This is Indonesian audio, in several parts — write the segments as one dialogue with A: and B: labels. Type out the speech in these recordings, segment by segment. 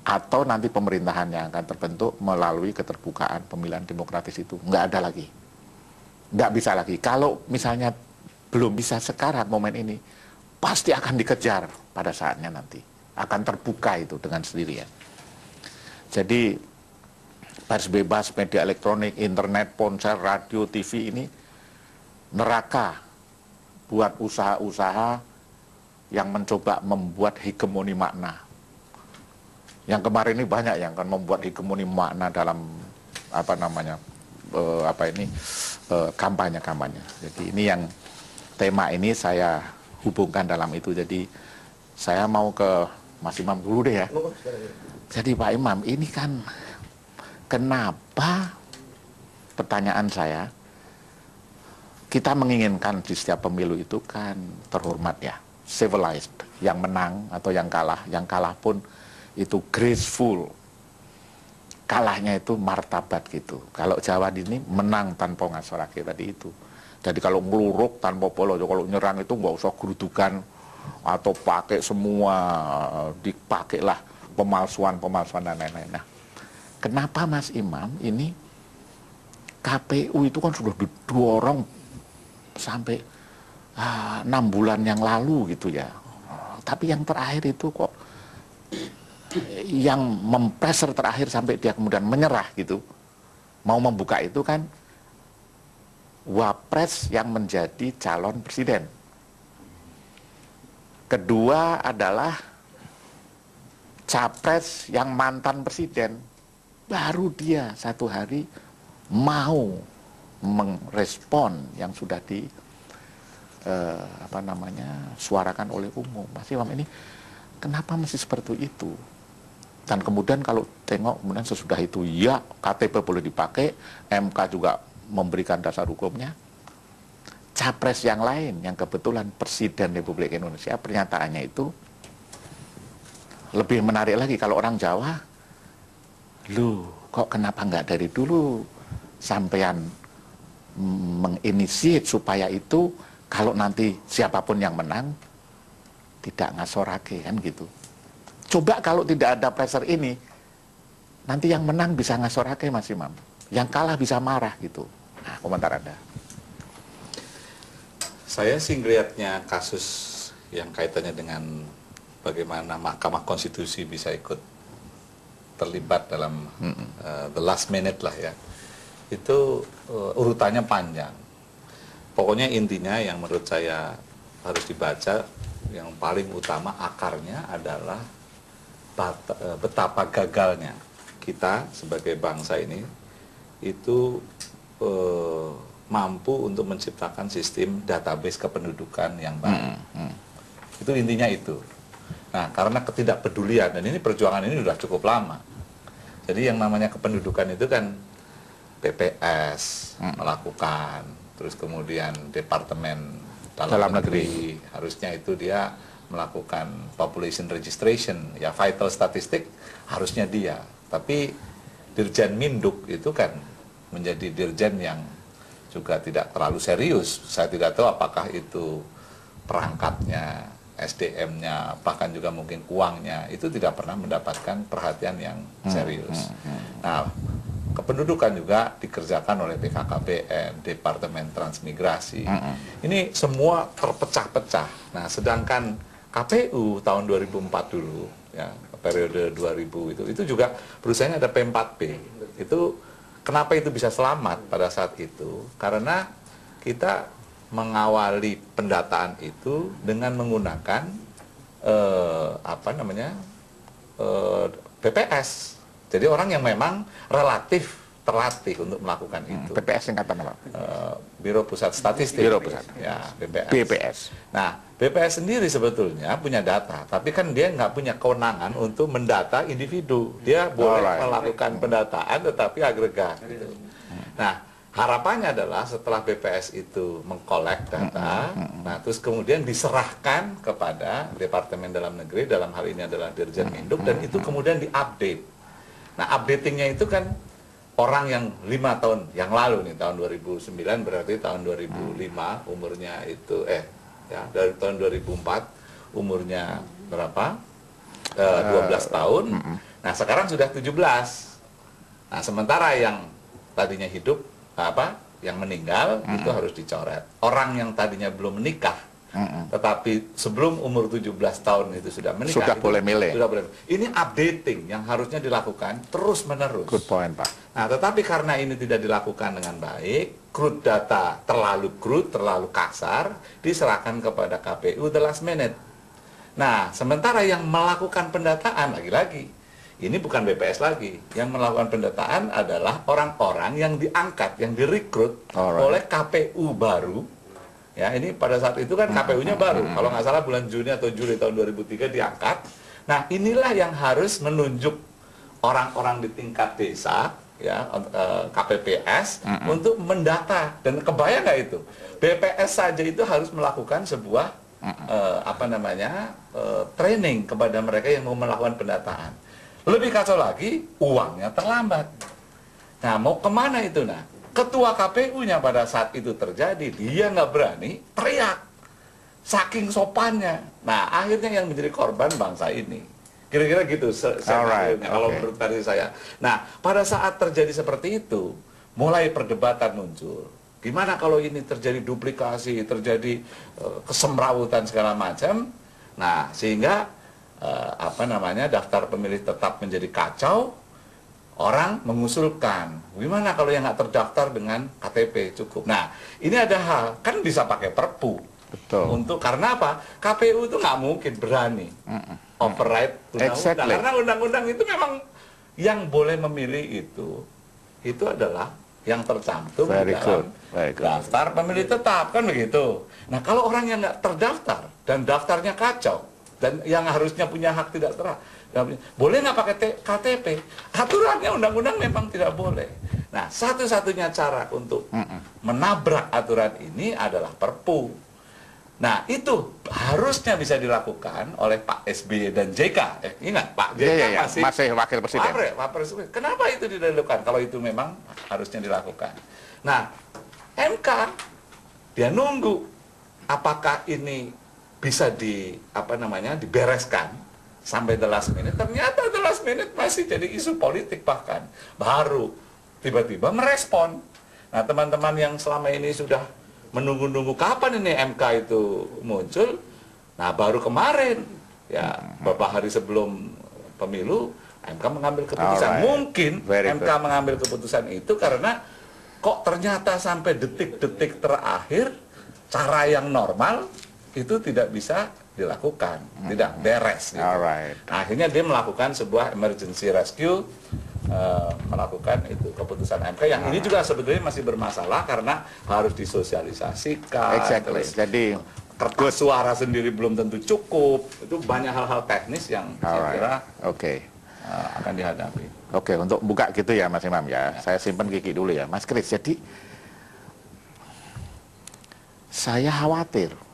A: atau nanti pemerintahan yang akan terbentuk melalui keterbukaan pemilihan demokratis itu. Nggak ada lagi. Nggak bisa lagi. Kalau misalnya belum bisa sekarang momen ini, pasti akan dikejar pada saatnya nanti. Akan terbuka itu dengan sendirinya. Jadi pers bebas, media elektronik, internet, ponsel, radio, TV ini neraka buat usaha-usaha yang mencoba membuat hegemoni makna. Yang kemarin ini banyak yang kan membuat hegemoni makna dalam kampanye-kampanye. Jadi ini yang tema ini saya hubungkan dalam itu. Jadi saya mau ke Mas Imam dulu deh ya. Jadi Pak Imam, ini kan kenapa, pertanyaan saya, kita menginginkan di setiap pemilu itu kan terhormat ya, civilized, yang menang atau yang kalah pun itu graceful, kalahnya itu martabat gitu. Kalau Jawa ini menang tanpa ngasorake tadi itu. Jadi kalau ngeluruk tanpa polo, kalau nyerang itu nggak usah gerudukan atau pakai semua, dipakailah pemalsuan dan lain-lain. Nah, kenapa Mas Imam ini KPU itu kan sudah didorong sampai 6 bulan yang lalu gitu ya. Tapi yang terakhir itu kok yang mempressure terakhir sampai dia kemudian menyerah gitu. Mau membuka itu kan Wapres yang menjadi calon presiden. Kedua adalah Capres yang mantan presiden. Baru dia 1 hari mau merespon yang sudah suarakan oleh umum. Mas Imam, ini kenapa mesti seperti itu? Dan kemudian kalau tengok kemudian sesudah itu ya KTP boleh dipakai, MK juga memberikan dasar hukumnya. Capres yang lain yang kebetulan Presiden Republik Indonesia, pernyataannya itu lebih menarik lagi. Kalau orang Jawa, kok kenapa nggak dari dulu sampean menginisiat supaya itu kalau nanti siapapun yang menang tidak ngasorake kan gitu. Coba kalau tidak ada pressure ini, nanti yang menang bisa ngasorake Mas Imam, yang kalah bisa marah gitu. Nah, komentar Anda.
B: Saya sih ngelihatnya kasus yang kaitannya dengan bagaimana Mahkamah Konstitusi bisa ikut terlibat dalam the last minute lah ya. Itu urutannya panjang. Pokoknya intinya yang menurut saya harus dibaca, yang paling utama akarnya adalah betapa gagalnya kita sebagai bangsa ini itu mampu untuk menciptakan sistem database kependudukan yang baik. Itu intinya itu. Nah, karena ketidakpedulian, dan ini perjuangan ini sudah cukup lama. Jadi yang namanya kependudukan itu kan BPS melakukan, terus kemudian Departemen Dalam Negeri harusnya itu dia melakukan population registration, ya vital statistik harusnya dia. Tapi Dirjen Minduk itu kan menjadi dirjen yang juga tidak terlalu serius. Saya tidak tahu apakah itu perangkatnya, SDM-nya, bahkan juga mungkin uangnya, itu tidak pernah mendapatkan perhatian yang serius. Nah, kependudukan juga dikerjakan oleh BKKBN, Departemen Transmigrasi. Ini semua terpecah-pecah. Nah, sedangkan KPU tahun 2004 dulu, ya, periode 2000 itu juga perusahaannya ada P4P. Itu kenapa itu bisa selamat pada saat itu? Karena kita mengawali pendataan itu dengan menggunakan BPS. Jadi orang yang memang relatif terlatih untuk melakukan itu.
A: BPS singkatan apa?
B: Biro Pusat Statistik.
A: Biro Pusat.
B: Ya, BPS.
A: BPS.
B: Nah, BPS sendiri sebetulnya punya data, tapi kan dia nggak punya kewenangan untuk mendata individu. Dia boleh melakukan pendataan, tetapi agregat. Gitu. Nah, harapannya adalah setelah BPS itu mengkolek data, nah terus kemudian diserahkan kepada Departemen Dalam Negeri, dalam hal ini adalah Dirjen Minduk, dan itu kemudian diupdate. Nah, updatingnya itu kan orang yang 5 tahun yang lalu nih, tahun 2009 berarti tahun 2005 umurnya itu dari tahun 2004 umurnya berapa? 12 tahun. Nah, sekarang sudah 17. Nah, sementara yang tadinya hidup, yang meninggal itu harus dicoret. Orang yang tadinya belum menikah, tetapi sebelum umur 17 tahun itu sudah menikah,
A: Sudah boleh milih.
B: Sudah boleh. Ini updating yang harusnya dilakukan terus-menerus.
A: Good point, Pak.
B: Nah, tetapi karena ini tidak dilakukan dengan baik, crude data terlalu crude, terlalu kasar, diserahkan kepada KPU the last minute. Nah, sementara yang melakukan pendataan, lagi-lagi, ini bukan BPS lagi. Yang melakukan pendataan adalah orang-orang yang diangkat, yang direkrut oleh KPU baru. Ya, ini pada saat itu kan KPU-nya baru. Kalau nggak salah bulan Juni atau Juli tahun 2003 diangkat. Nah, inilah yang harus menunjuk orang-orang di tingkat desa, ya, KPPS, untuk mendata. Dan kebayang nggak itu? BPS saja itu harus melakukan sebuah training kepada mereka yang mau melakukan pendataan. Lebih kacau lagi, uangnya terlambat. Nah, mau kemana itu? Nah, ketua KPU-nya pada saat itu terjadi, dia nggak berani teriak. Saking sopannya. Nah, akhirnya yang menjadi korban bangsa ini. Kira-kira gitu kalau menurut versi saya. Nah, pada saat terjadi seperti itu, mulai perdebatan muncul. Gimana kalau ini terjadi duplikasi, terjadi kesemrawutan segala macam. Nah, sehingga daftar pemilih tetap menjadi kacau. Orang mengusulkan, gimana kalau yang nggak terdaftar dengan KTP cukup. Nah, ini ada hal, kan bisa pakai Perpu.
A: Betul.
B: Karena apa? KPU itu nggak mungkin berani override undang-undang.
A: Exactly.
B: Karena undang-undang itu memang yang boleh memilih itu adalah yang tercantum di dalam daftar pemilih tetap, kan begitu. Nah, kalau orang yang nggak terdaftar dan daftarnya kacau, dan yang harusnya punya hak tidak boleh nggak pakai KTP? Aturannya undang-undang memang tidak boleh. Nah, satu-satunya cara untuk menabrak aturan ini adalah Perpu. Nah, itu harusnya bisa dilakukan oleh Pak SBY dan JK. Ingat, Pak JK
A: masih wakil presiden.
B: Kenapa itu tidak dilakukan? Kalau itu memang harusnya dilakukan. Nah, MK dia nunggu apakah ini bisa dibereskan sampai the last minute. Ternyata the last minute masih jadi isu politik, bahkan baru tiba-tiba merespon. Nah, teman-teman yang selama ini sudah menunggu-nunggu kapan ini MK itu muncul, nah baru kemarin, ya beberapa hari sebelum pemilu, MK mengambil keputusan. Mungkin MK mengambil keputusan itu karena kok ternyata sampai detik-detik terakhir cara yang normal itu tidak bisa dilakukan, tidak beres. Gitu. Nah, akhirnya dia melakukan sebuah emergency rescue, melakukan itu keputusan MK yang ini juga sebetulnya masih bermasalah karena harus disosialisasikan. Terus
A: jadi
B: kertas suara sendiri belum tentu cukup. Itu banyak hal-hal teknis yang saya kira akan dihadapi.
A: Untuk buka gitu ya Mas Imam ya. Saya simpan Kiki dulu ya, Mas Kris. Jadi saya khawatir.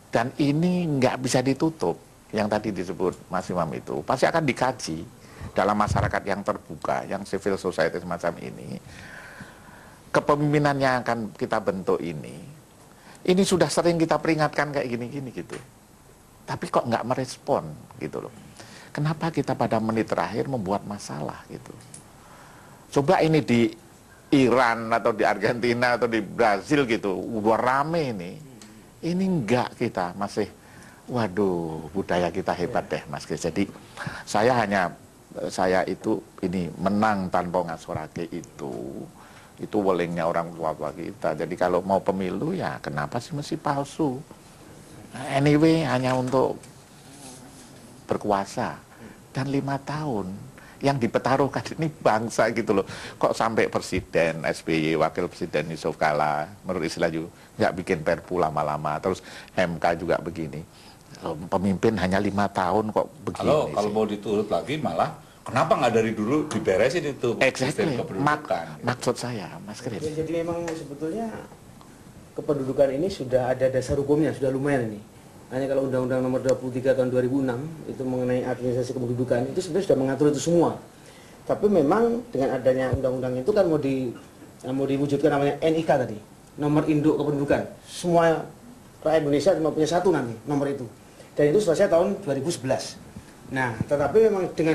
A: Dan ini nggak bisa ditutup, yang tadi disebut Mas Imam itu, pasti akan dikaji dalam masyarakat yang terbuka, yang civil society semacam ini. Kepemimpinan yang akan kita bentuk ini sudah sering kita peringatkan kayak gini-gini gitu. Tapi kok nggak merespon gitu loh. Kenapa kita pada menit terakhir membuat masalah gitu. Coba ini di Iran atau di Argentina atau di Brazil gitu, rame ini. Ini enggak, kita masih, waduh, budaya kita hebat deh Mas Kris. Jadi saya itu ini menang tanpa ngasorake itu welingnya orang tua kita. Jadi kalau mau pemilu ya kenapa sih mesti palsu? Anyway, hanya untuk berkuasa. Dan 5 tahun yang dipertaruhkan ini bangsa gitu loh. Kok sampai presiden SBY, wakil presiden Yusuf Kala, menurut istilah juga nggak bikin perpu lama-lama, terus MK juga begini. Pemimpin hanya 5 tahun kok begini.
B: Kalau mau diturut lagi malah kenapa nggak dari dulu diberesin itu
A: sistem kependudukan? Maksud saya, Mas Kris.
C: Ya, jadi memang sebetulnya kependudukan ini sudah ada dasar hukumnya, sudah lumayan ini. Hanya kalau Undang-Undang Nomor 23 tahun 2006 itu mengenai administrasi kependudukan itu sebenarnya sudah mengatur itu semua. Tapi memang dengan adanya undang-undang itu kan mau diwujudkan namanya NIK tadi, nomor induk kependudukan. Semua rakyat Indonesia cuma punya satu nanti nomor itu. Dan itu selesai tahun 2011. Nah, tetapi memang dengan